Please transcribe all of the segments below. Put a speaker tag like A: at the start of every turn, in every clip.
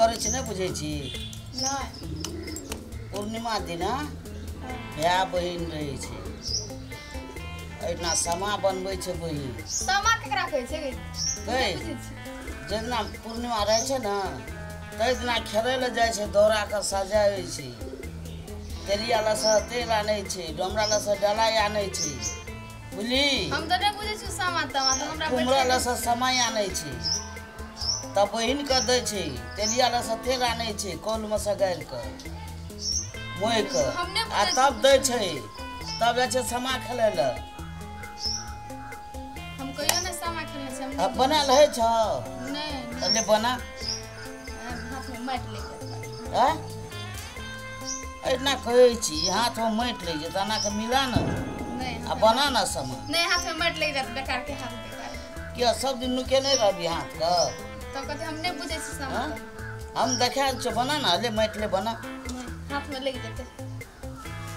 A: करे छी नहीं बुझे छी
B: नहीं
A: पूर्णिमा दिन भाई बहन रहे छे एतना समा बनबै छे बहिन
B: समा केकरा कहै छै
A: कई जेना पूर्णिमा रहे छे ना तै दिना खेलै ले जाय छे दौरा के सजाबै छे तेलिया लसा तेल आनै छे डमरा लसा डलाई आनै छे बुझली
B: हम तो नहीं बुझे छी समा तमा तो हमरा
A: कुमरा लसा समय आनै छे तब बहिन के दै छे तेलिया लसा तेल आनै छे कौल में सगार के मोय के आ तब दै छे तब जाय छे समा खेलै ले
B: हम कहियो ने समा खेलने छै
A: अब बना रहे छ
B: नहीं
A: अले बना
B: हाथ में माइट लेके
A: हैं इतना कहै छी हाथ में माइट ले जे तना के मिला न
B: नहीं
A: आ बना न समा
B: नहीं हाथ में माइट लेके जात बेकार के हाथ बेकार
A: क्या सब दिन नुके नहीं रहबी हाथ का
B: तो कहते हम नहीं बुझे छी समा
A: हम देखा छ बना न ले माइट ले बना
B: हाथ में लेके जाते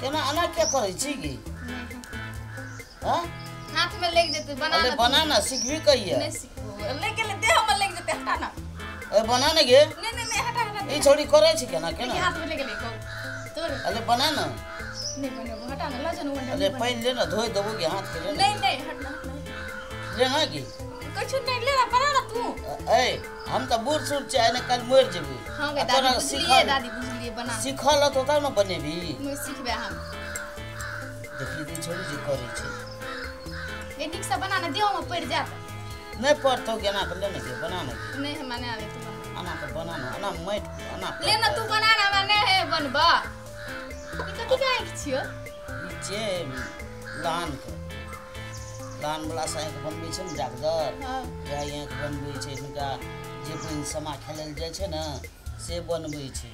A: केना अना क्या करे छी की हां
B: हाथ में लेके जाते बना
A: अरे बना ना सीखबी कहिए
B: नहीं सीखो लेके ले देह में लेके जाते हटा ना
A: ए बना ने गे
B: नहीं हटा हटा
A: ई छोड़ी करे छी केना केना
B: हाथ में लेके ले तोर
A: अरे बना ना
B: नहीं बने हटा ना लाजन वंडा
A: अरे पहले ले ना धोई देबो के हाथ के ले
B: नहीं हटना
A: ले ना की
B: कुछ नहीं ले ना बना ना तू
A: ए हम तो बूढ़ सूढ़ चाहे ने कल मर जेबी
B: हां गे दादी बुझलिए दादी बुझलिए बना
A: सिखल तो तब ना बनेबी
B: मैं सीखबे हम
A: देखली ती छोड़ी जे करे छी
B: ये ठीक से बनाना दियो में पड़ जात
A: नहीं पड़तो केना कर ले ना के बना ना
B: नहीं हम माने आवे तू
A: अना के बना ना अना माइट अना
B: ले ना तू बना ना माने है बनबा ई कथि के आइक छियो
A: जे लान के लान वाला साई के बनबै छै न डाक्टर
B: हां
A: गाय के बनबै छै इनका जे कोई समा खेलल जाय छै ना से बनबै छै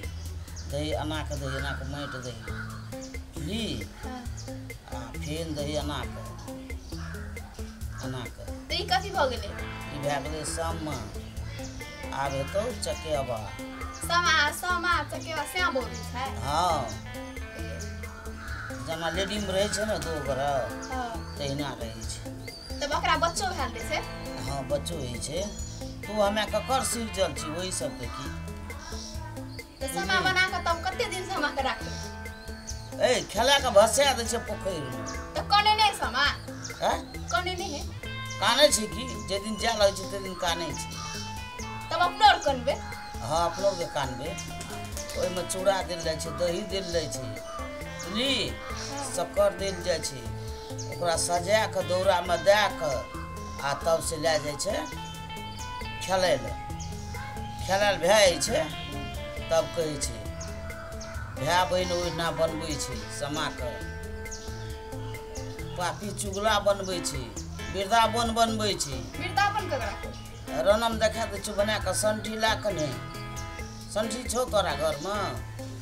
A: दही अना के माइट दही ली आ फेन दही अना के
B: तो ई कथि भ गेलै
A: ई भए गेलै समा आब हेतौ चकेबा
B: समा चकेबा से बोल छै
A: हाँ जना लेडी में रहे छै ना दो घर
B: हां
A: तहिना रहे छै
B: तब ओकरा बच्चो भेल दै छै
A: हाँ बच्चो होइ छै तू हमें ककर सिर जल छी वही सब के की
B: तो समा बना के तब कते दिन समा के राखै
A: ए खेला के भसा दे छै पोखर में
B: तो कने नहीं समा
A: हैं
B: कने नहीं है
A: काने छी की जे दिन जा लगे छै ते दिन काने छी
B: तब अपनो और कनबे
A: हाँ अपनो के कानबे ओइ में चूड़ा देल जाय छै दही देल जाय छै बुझली शक्कर देल जाय छै ओकरा सजा के दौरा में दे के आ तब से ले जाय छै खेलै ले खेलल भए छै तब कहै छै भाई बहन ओहिना बनबै छै समा के पापी चुगला बनबै छै वृंदावन बनबै छै
B: वृंदावन के राखो
A: रनम देखा दे छु बना के संठी ला कने संठी छौ तोरा घर में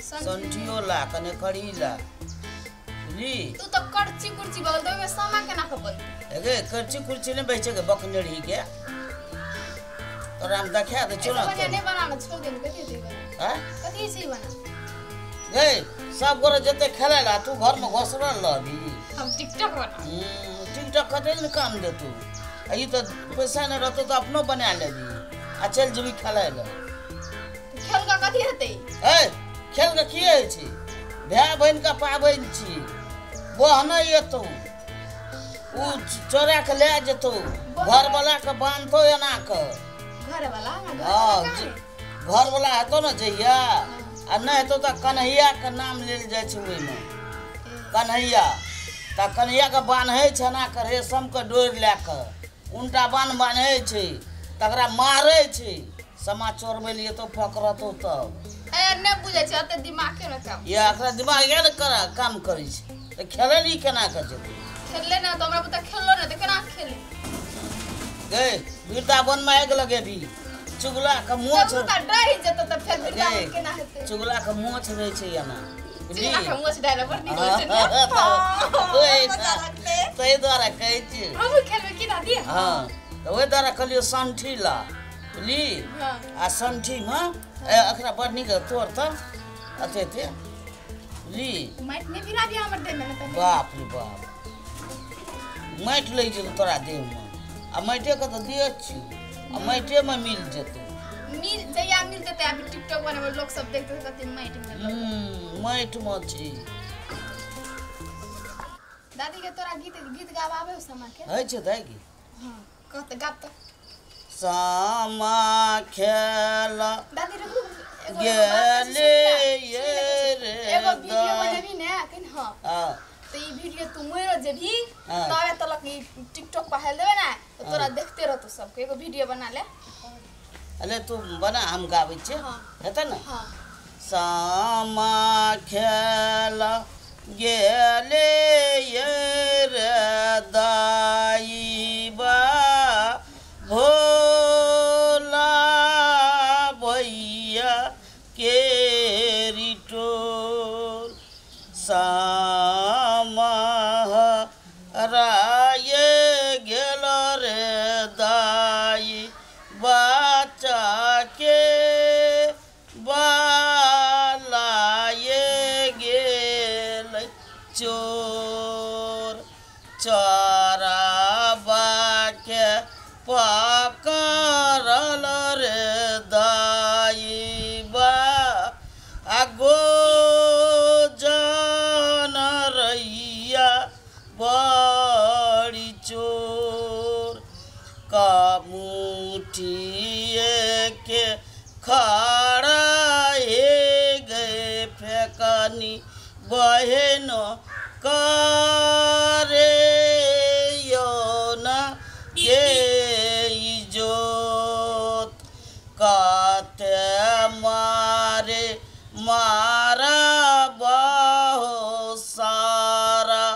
A: संठियो ला कने कड़ी ला बुझली
B: तू तो करची कुर्ची बगल दो में समा केना के बन
A: एगे करची कुर्ची ने बेचे के बकनेड़ी के तोरा हम देखा दे छु ना
B: नहीं बनाना छोड़ दे कथि छै बना
A: हैं
B: कथि छै बना
A: गे सब गोरे जते खेला ला तू घर में घोसरल रहबी
B: हम टिकटॉक बना
A: टिकटॉक कते न काम दे तू ई तो पैसा न रहतो तो अपनो बना लेबी आ चल जेबी खेलाय ले
B: खेल का कथि हेतै
A: ए खेल के की होइ छै भाई बहन का पाबन छी बहन एतो उ चोरा के ले जेतो घर वाला के बांधतो एना के
B: घर वाला
A: हां घर वाला हेतो न जइया आ नहीं हेतो त कन्हैया के नाम लेल जाय छै ओइ में कन्हैया त कन्हैया के बांधै छै ना के रेशम के डोर ले के उल्टा बांधै छै तकरा मारै छै समा चोरबै लिए तो फकरतो तब
B: ए ने बुझे छै अते दिमाग के न काम
A: या एकरा दिमाग या न काम करै छै त खेलली केना कर जेतै
B: खेलले ना तो हमरा पता खेललो ना त केना खेले
A: गे वृंदावन में आग लगेबी चुगला के मोछ
B: तो डर जतो त फेर वृंदावन केना हेतै
A: चुगला के मोछ रहै छै एना
B: चुगला के मोछ डाले पर निकल छै
A: ओए तै द्वारा कहै छी
B: हम खेलबे की ना दिए
A: हां त ओइ द्वारा कहलियो संठी ला बुझली आ संठी में अखरा बड़ निक तोड़ त अते बुझली
B: माइट ने भिरा दिया हमर दे में त
A: बाप रे बाप माइट ले जे तोरा देह में आ माइटे के त दिए छी आ माइटे में मिल जेतौ
B: जया मिलते थे अभी टिकटॉक बनावे लोग सब देखते थे कते माइट में
A: माइट मछी
B: दादी के तोरा गीत गावावे हो समा के
A: है छ दाई की
B: हां कहत गात तो
A: सामा खेला
B: दादी रुक
A: गेले ये रे
B: एगो वीडियो बनाबी ने कन हां
A: हां
B: तो ये वीडियो तू मोर जेबी तबे तलक टिकटॉक पर हेल देबे ना तो तोरा देखते रह तो सब एगो वीडियो बना ले
A: अले तू बना हम गाबै छे हेतै न
B: हां
A: सामा खेला गेले ये रे दाईबा भोला भैया के रिटोल सामा राये गेल रे दाई बच्चा के बालाये गेल चोर चोराबा के पकड़ल रे दाईबा आगो जन रैया बड़ी चोर का मुठिए के खड़ा हे गए फेकनी बहन करे यो न के इजोत काते मारे मारा बहु सारा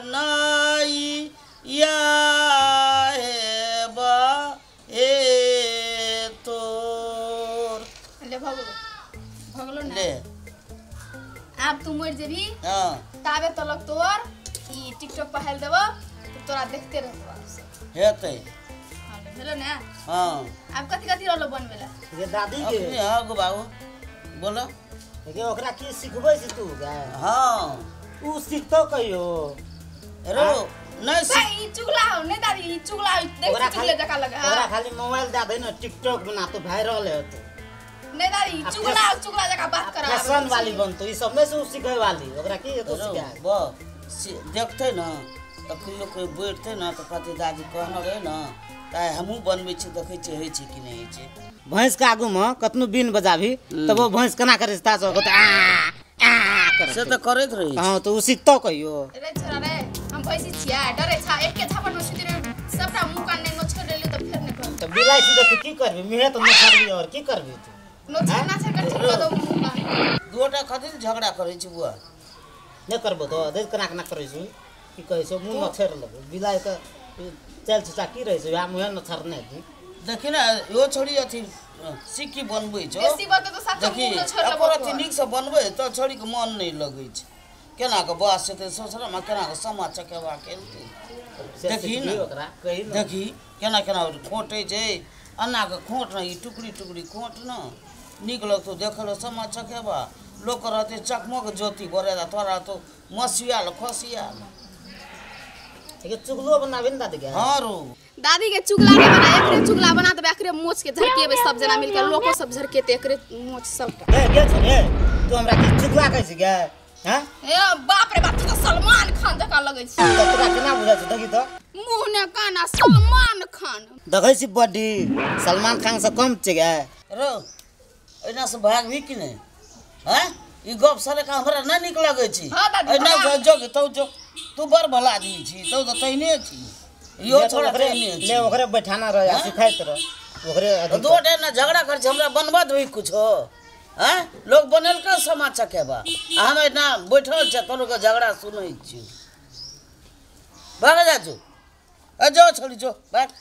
A: बेबनाई या है बा ए तोर
B: ले भगलो ना
A: ले
B: अब तू मोर जेबी
A: हां
B: ताबे तलक तोर ई टिकटॉक पर हेल देबो तो तोरा देखते रहबो
A: हेतै
B: हां हेलो ना
A: हां
B: अब कथि रहलो बनवेला
C: ये दादी के
A: अपने हां गो बाबू बोलो
C: के ओकरा की सिखबै से तू गाय
A: हां
C: उ सिखतो कहियो
A: रो नहीं
B: भाई ई चुगला हो नहीं दादी ई चुगला देख चुगले जका लगा
C: ओकरा खाली मोबाइल दा दे ना टिकटॉक बना तो वायरल है तो
B: नहीं दादी चुगला जका बात करा
C: फैशन वाली बन तो ई सब में से उ सिखै वाली ओकरा की तो सिखाए
A: ब देखते न तो कहियो कोई बैठते न तो कहते दादी कहना रहे न ताय हमहू बनबै छी देखै छी होइ छै कि नहीं होइ छै
C: भैंस के आगू में कतनो बीन बजाबी तब वो भैंस केना करे ता सब कहते आ करे
A: से तो करैत रही
C: हां तो उ सिखतो कहियो
B: रे छोरा रे हम भैसी छिया डरे छा एके झापट में सुति रे सबटा मुंह कान ने नोच कर लेलु तो फिर ने कर
C: तो बिलाई सीधे तू की करबी मिहे तो न करबी और की करबी तू
B: नोच ना छे कर ठीक दो मुंह कान
A: दुटा खातिर झगड़ा करै छी बुआ
C: ने करबो तो देख केना केना करै छु की कहै छौ मुंह न छेड़ लेबो बिलाई के चल छा की रहै छै या मुंह न छरने दी
A: देखि ना यो छोड़ी अथी सिक्की बनबै छ
B: बेसी बात तो साथ
A: देखि
B: मुंह न छोड़
A: अकर अथी नीक से बनबै त छोड़ी के मन नहीं लगै छै केना के बास से ते सोचरा में केना के समा चकेवा केलते देखि न
C: ओकरा कहि न
A: देखि केना केना खोटै छै अन्ना के खोट न ई टुकड़ी टुकड़ी खोट न नीक लगतो देखल समा चकेवा लोक रहते चकमक ज्योति बरेदा तोरा तो मसियाल खसियाल
C: ठीक चुगलो बनाबे न दादी के
A: हां रो
B: दादी के चुगला नहीं बना एकरे चुगला बना देबे एकरे मोछ के झरकेबे सब जना मिलके लोको सब झरकेते एकरे मोछ सबटा
C: ए गे छोरे तू हमरा की चुगला कहै छी गे हैं
B: ए बाप रे बाप तू तो सलमान खान जका लगै छी
C: तो तोरा केना बुझै छ देखि तो
B: मुंह ने काना सलमान खान
C: देखै छी बॉडी सलमान खान से कम छै गे
A: रो एना से भाग भी कि नहीं हैं ई गप सरे का हमरा न नीक लगै छी
B: हाँ दादी,
A: एना
B: हाँ।
A: जो जो तू बड़ भला आदमी छी तो तैने छी यो छोड़ा तैने छी
C: ले ओकरे बैठाना रह या
A: हाँ?
C: सिखाइत रह ओकरे अधिक
A: दो टे ना झगड़ा कर छी हमरा बनबा देबै कुछ हैं लोग बनल का समाज चकेबा आ हम एना बैठल छ तोरो के झगड़ा सुनै छी भाग जा जो ए जो छोड़ी जो भाग